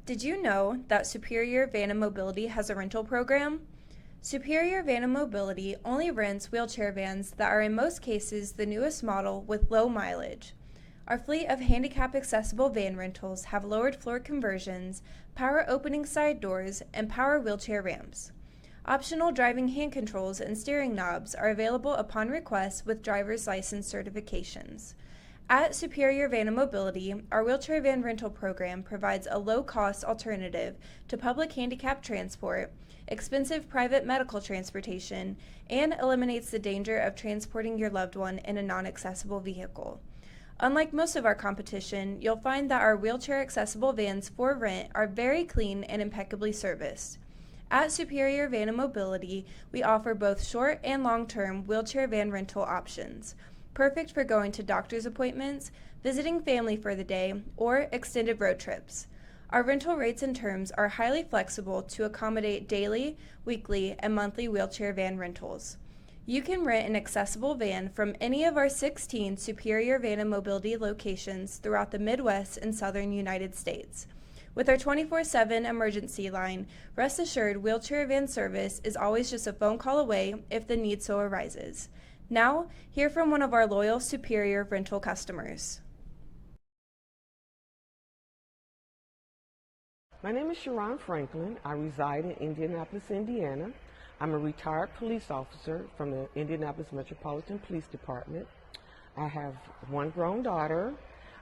Did you know that Superior Van and Mobility has a rental program? Superior Van and Mobility only rents wheelchair vans that are in most cases the newest model with low mileage. Our fleet of handicap accessible van rentals have lowered floor conversions, power opening side doors, and power wheelchair ramps. Optional driving hand controls and steering knobs are available upon request with driver's license certifications. At Superior Van and Mobility, our wheelchair van rental program provides a low-cost alternative to public handicap transport, expensive private medical transportation, and eliminates the danger of transporting your loved one in a non-accessible vehicle. Unlike most of our competition, you'll find that our wheelchair-accessible vans for rent are very clean and impeccably serviced. At Superior Van and Mobility, we offer both short and long-term wheelchair van rental options, perfect for going to doctor's appointments, visiting family for the day, or extended road trips. Our rental rates and terms are highly flexible to accommodate daily, weekly, and monthly wheelchair van rentals. You can rent an accessible van from any of our 16 Superior Van and Mobility locations throughout the Midwest and Southern United States. With our 24/7 emergency line, rest assured wheelchair van service is always just a phone call away if the need so arises. Now, hear from one of our loyal Superior rental customers. My name is Sharon Franklin. I reside in Indianapolis, Indiana. I'm a retired police officer from the Indianapolis Metropolitan Police Department. I have one grown daughter.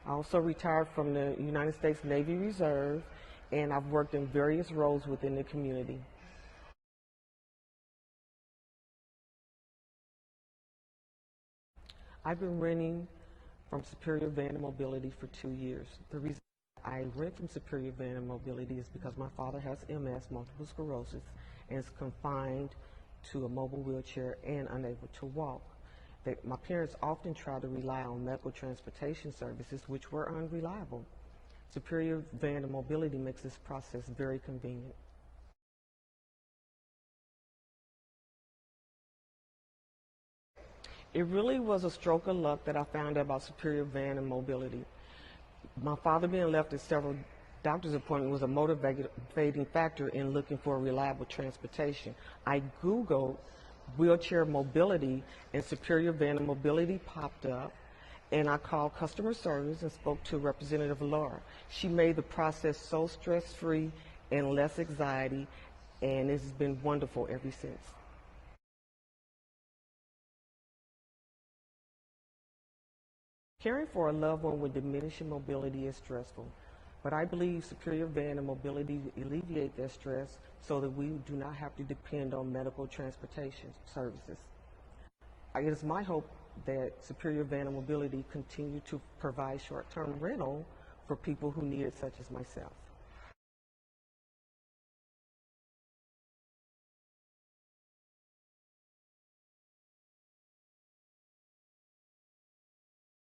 I also retired from the United States Navy Reserve, and I've worked in various roles within the community. I've been renting from Superior Van and Mobility for 2 years. The reason I rent from Superior Van and Mobility is because my father has MS, multiple sclerosis, and is confined to a mobile wheelchair and unable to walk. My parents often try to rely on medical transportation services, which were unreliable. Superior Van and Mobility makes this process very convenient. It really was a stroke of luck that I found out about Superior Van and Mobility. My father being left at several doctor's appointments was a motivating factor in looking for reliable transportation. I Googled wheelchair mobility, and Superior Van and Mobility popped up, and I called customer service and spoke to Representative Laura. She made the process so stress-free and less anxiety, and it's been wonderful ever since. Caring for a loved one with diminishing mobility is stressful, but I believe Superior Van and Mobility alleviate that stress so that we do not have to depend on medical transportation services. It is my hope that Superior Van and Mobility continue to provide short-term rental for people who need it, such as myself.